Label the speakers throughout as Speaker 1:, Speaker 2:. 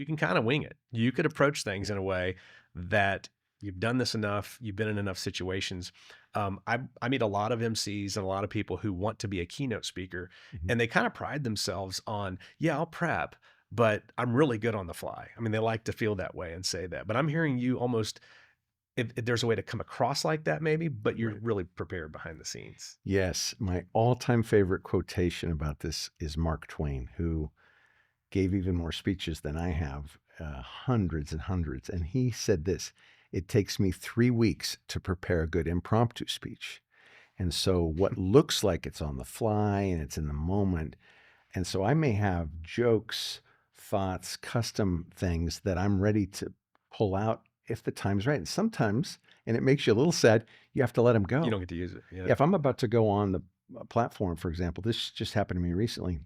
Speaker 1: you can kind of wing it. You could approach things in a way that you've done this enough, you've been in enough situations. I meet a lot of MCs and a lot of people who want to be a keynote speaker,
Speaker 2: Mhm.
Speaker 1: and they kind of pride themselves on, yeah, I'll prep, but I'm really good on the fly. I mean, they like to feel that way and say that. But I'm hearing you almost, if there's a way to come across like that, maybe, but you're
Speaker 2: Right.
Speaker 1: really prepared behind the scenes.
Speaker 2: Yes, my all-time favorite quotation about this is Mark Twain, who gave even more speeches than I have, hundreds and hundreds. And he said this: "It takes me 3 weeks to prepare a good impromptu speech." And so, what looks like it's on the fly and it's in the moment, and so I may have jokes, thoughts, custom things that I'm ready to pull out if the time's right. And sometimes, and it makes you a little sad, you have to let them
Speaker 1: You
Speaker 2: go.
Speaker 1: don't get to use it.
Speaker 2: Yeah,
Speaker 1: Yeah.
Speaker 2: if I'm about to go on the platform, for example, this just happened to me recently.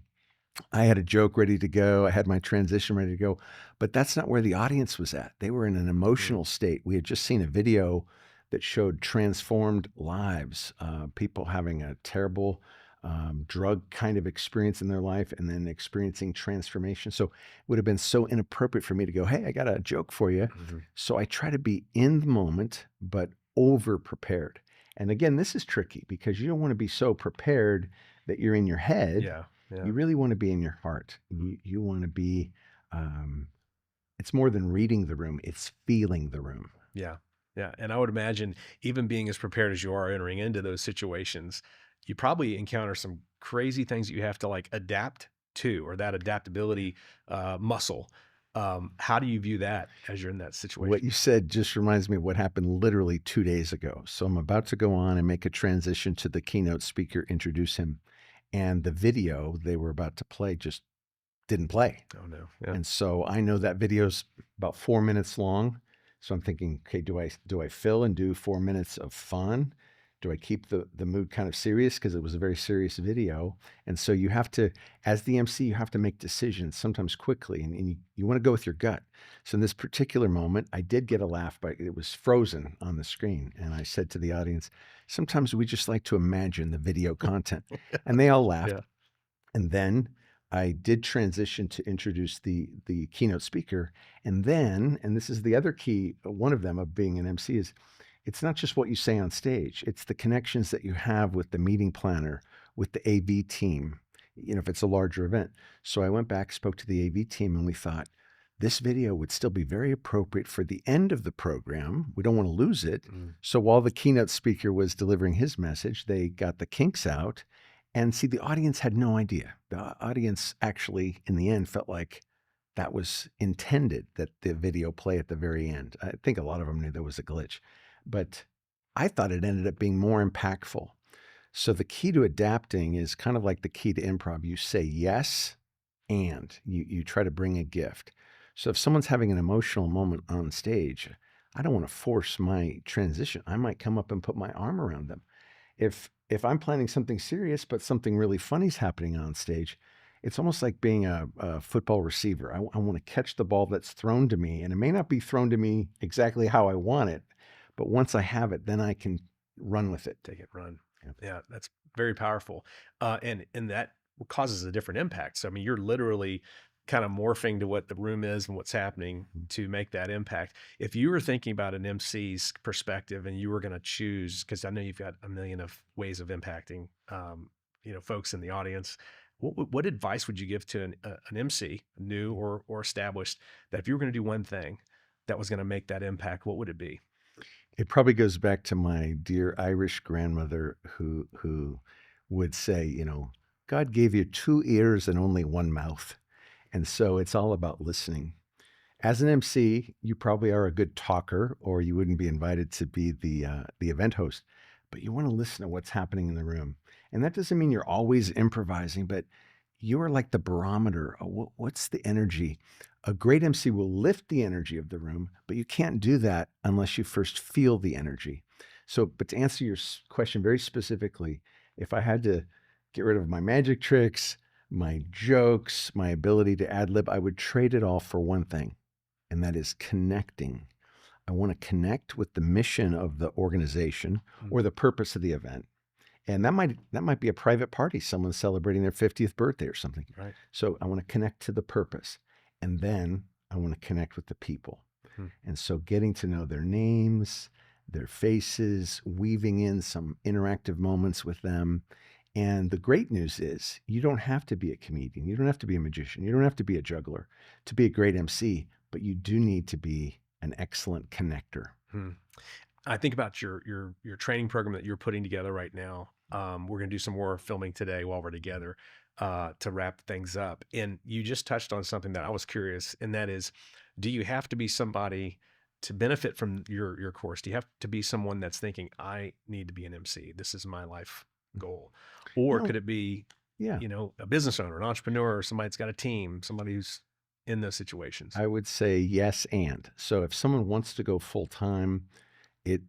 Speaker 2: I had a joke ready to go. I had my transition ready to go, but that's not where the audience was at. They were in an
Speaker 1: Mm.
Speaker 2: emotional state. We had just seen a video that showed transformed lives, people having a terrible drug kind of experience in their life and then experiencing transformation. So it would have been so inappropriate for me to go, "Hey, I got a joke for you."
Speaker 1: Mhm.
Speaker 2: So I try to be in the moment, but over prepared. And again, this is tricky because you don't want to be so prepared that you're in your head.
Speaker 1: Yeah. Yeah.
Speaker 2: You really want to be in your heart. You want to be, um, it's more than reading the room, it's feeling the room.
Speaker 1: Yeah. Yeah. And I would imagine, even being as prepared as you are entering into those situations, you probably encounter some crazy things that you have to like adapt to, or that adaptability muscle. How do you view that as you're in that
Speaker 2: What
Speaker 1: situation?
Speaker 2: you said just reminds me of what happened literally 2 days ago. So I'm about to go on and make a transition to the keynote speaker, introduce him. And the video they were about to play just didn't play.
Speaker 1: Oh no. Yeah.
Speaker 2: And so I know that video's about 4 minutes long. So I'm thinking, okay, do I fill and do 4 minutes of fun? Do I keep the mood kind of serious? Because it was a very serious video. And so you have to, as the MC, you have to make decisions sometimes quickly, and you want to go with your gut. So in this particular moment, I did get a laugh, but it was frozen on the screen. And I said to the audience, sometimes we just like to imagine the video content. And they all laughed.
Speaker 1: Yeah.
Speaker 2: And then I did transition to introduce the keynote speaker. And then, and this is the other key, one of them of being an MC is it's not just what you say on stage, it's the connections that you have with the meeting planner, with the AV team, if it's a larger event. So I went back, spoke to the AV team, and we thought this video would still be very appropriate for the end of the program. We don't want to lose it.
Speaker 1: Mm.
Speaker 2: So while the keynote speaker was delivering his message, they got the kinks out. And see, the audience had no idea. The audience actually, in the end, felt like that was intended, that the video play at the very end. I think a lot of them knew there was a glitch, but I thought it ended up being more impactful. So the key to adapting is kind of like the key to improv. You say yes, and you try to bring a gift. So if someone's having an emotional moment on stage, I don't want to force my transition. I might come up and put my arm around them. If I'm planning something serious, but something really funny is happening on stage, it's almost like being a football receiver. I want to catch the ball that's thrown to me, and it may not be thrown to me exactly how I want it, but once I have it, then I can run with it.
Speaker 1: Take it, run.
Speaker 2: Yeah.
Speaker 1: Yeah, that's very powerful. And that causes a different impact. So I mean, you're literally kind of morphing to what the room is and what's happening
Speaker 2: Mhm.
Speaker 1: to make that impact. If you were thinking about an MC's perspective and you were going to choose, because I know you've got a million of ways of impacting, folks in the audience, what advice would you give to an MC, new or established, that if you were going to do one thing that was going to make that impact, what would it be?
Speaker 2: It probably goes back to my dear Irish grandmother who would say, God gave you 2 ears and only one mouth. And so it's all about listening. As an MC, you probably are a good talker, or you wouldn't be invited to be the event host. But you want to listen to what's happening in the room, and that doesn't mean you're always improvising, but you are like the barometer. Of what's the energy? A great MC will lift the energy of the room, but you can't do that unless you first feel the energy. So, but to answer your question very specifically, if I had to get rid of my magic tricks, my jokes, my ability to ad lib, I would trade it all for one thing, and that is connecting. I want to connect with the mission of the organization
Speaker 1: Mm.
Speaker 2: or the purpose of the event. And that might be a private party, someone's celebrating their 50th birthday or something.
Speaker 1: Right.
Speaker 2: So I want to connect to the purpose. And then I want to connect with the people.
Speaker 1: Hmm.
Speaker 2: And so getting to know their names, their faces, weaving in some interactive moments with them. And the great news is you don't have to be a comedian. You don't have to be a magician. You don't have to be a juggler to be a great MC, but you do need to be an excellent connector.
Speaker 1: Hmm. I think about your training program that you're putting together right now. We're going to do some more filming today while we're together to wrap things up. And you just touched on something that I was curious, and that is, do you have to be somebody to benefit from your course? Do you have to be someone that's thinking, I need to be an MC? This is my life goal, or
Speaker 2: No,
Speaker 1: could it be,
Speaker 2: yeah,
Speaker 1: a business owner, an entrepreneur, or somebody that's got a team, somebody who's in those situations?
Speaker 2: I would say yes. And so if someone wants to go full time,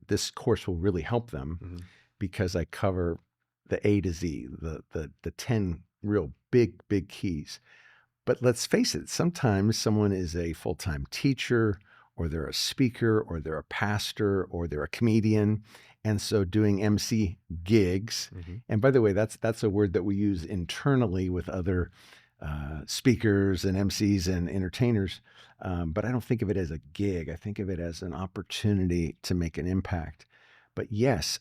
Speaker 2: this course will really help them
Speaker 1: Hmm.
Speaker 2: because I cover the A to Z, the 10 real big keys. But let's face it, sometimes someone is a full-time teacher, or they're a speaker, or they're a pastor, or they're a comedian. And so doing MC gigs,
Speaker 1: Hmm.
Speaker 2: and by the way, that's a word that we use internally with other speakers and MCs and entertainers. But I don't think of it as a gig. I think of it as an opportunity to make an impact. But yes,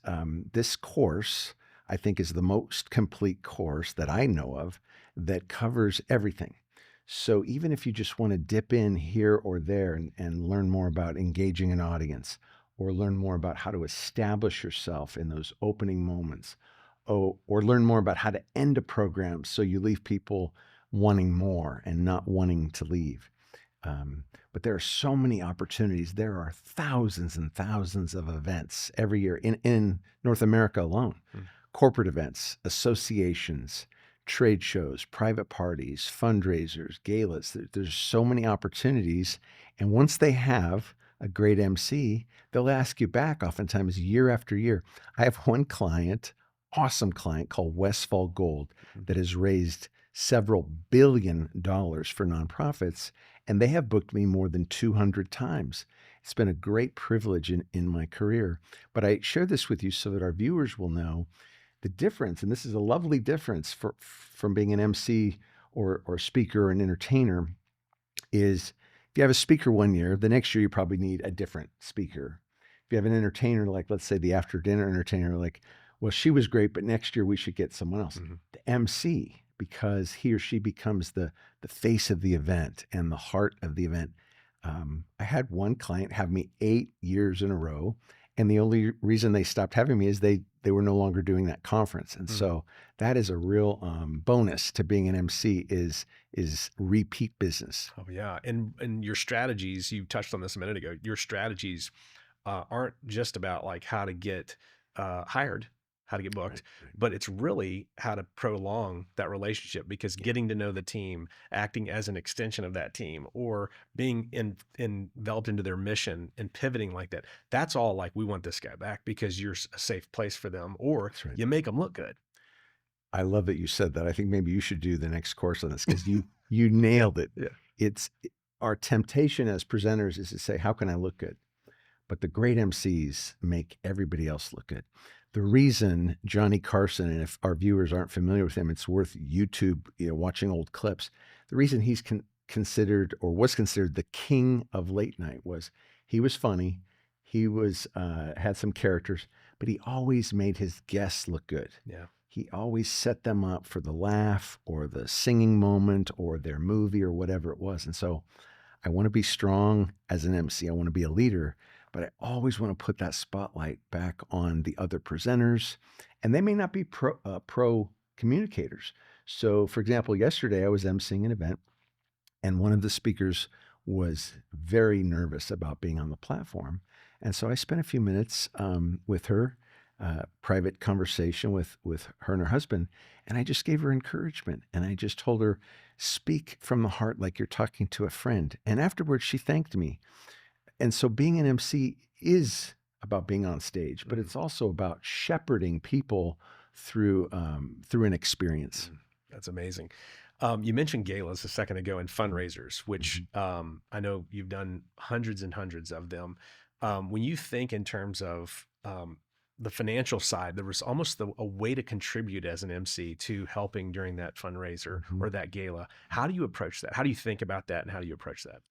Speaker 2: this course I think is the most complete course that I know of that covers everything. So even if you just want to dip in here or there and learn more about engaging an audience, or learn more about how to establish yourself in those opening moments, or learn more about how to end a program so you leave people wanting more and not wanting to leave. But there are so many opportunities. There are thousands and thousands of events every year in North America alone, corporate events, associations, trade shows, private parties, fundraisers, galas. There's so many opportunities. And once they have a great MC, they'll ask you back oftentimes year after year. I have one client, awesome client called Westfall Gold,
Speaker 1: Hmm.
Speaker 2: that has raised several $billion for nonprofits, and they have booked me more than 200 times. It's been a great privilege in my career. But I share this with you so that our viewers will know the difference, and this is a lovely difference from being an MC or speaker or an entertainer, is if you have a speaker one year, the next year you probably need a different speaker. If you have an entertainer, like let's say the after dinner entertainer, like, well, she was great, but next year we should get someone else.
Speaker 1: Hmm.
Speaker 2: The MC, because he or she becomes the face of the event and the heart of the event. I had one client have me 8 years in a row, and the only reason they stopped having me is they were no longer doing that conference. And
Speaker 1: Hmm.
Speaker 2: so that is a real bonus to being an MC is repeat business.
Speaker 1: Oh yeah, and your strategies, you touched on this a minute ago. Your strategies aren't just about like how to get hired, how to get booked,
Speaker 2: Right, right.
Speaker 1: but it's really how to prolong that relationship because
Speaker 2: Yeah,
Speaker 1: getting to know the team, acting as an extension of that team, or being enveloped into their mission and pivoting like that. That's all like we want this guy back because you're a safe place for them, or
Speaker 2: that's right.
Speaker 1: you make them look good.
Speaker 2: I love that you said that. I think maybe you should do the next course on this because you
Speaker 1: Yeah,
Speaker 2: nailed it.
Speaker 1: yeah.
Speaker 2: It's our temptation as presenters is to say, how can I look good? But the great MCs make everybody else look good. The reason Johnny Carson, and if our viewers aren't familiar with him, it's worth YouTube, watching old clips. The reason he's considered or was considered the king of late night was he was funny, he was had some characters, but he always made his guests look good.
Speaker 1: Yeah.
Speaker 2: He always set them up for the laugh or the singing moment or their movie or whatever it was. And so I want to be strong as an MC. I want to be a leader, but I always want to put that spotlight back on the other presenters, and they may not be pro communicators. So, for example, yesterday I was emceeing an event, and one of the speakers was very nervous about being on the platform, and so I spent a few minutes with her, private conversation with her and her husband, and I just gave her encouragement, and I just told her, "Speak from the heart like you're talking to a friend." And afterwards, she thanked me. And so, being an MC is about being on stage, but
Speaker 1: Mhm.
Speaker 2: it's also about shepherding people through an experience.
Speaker 1: Mm, that's amazing. You mentioned galas a second ago and fundraisers, which
Speaker 2: Mhm.
Speaker 1: I know you've done hundreds and hundreds of them. When you think in terms of the financial side, there was almost a way to contribute as an MC to helping during that fundraiser
Speaker 2: Mhm.
Speaker 1: or that gala. How do you approach that? How do you think about that, and how do you approach that?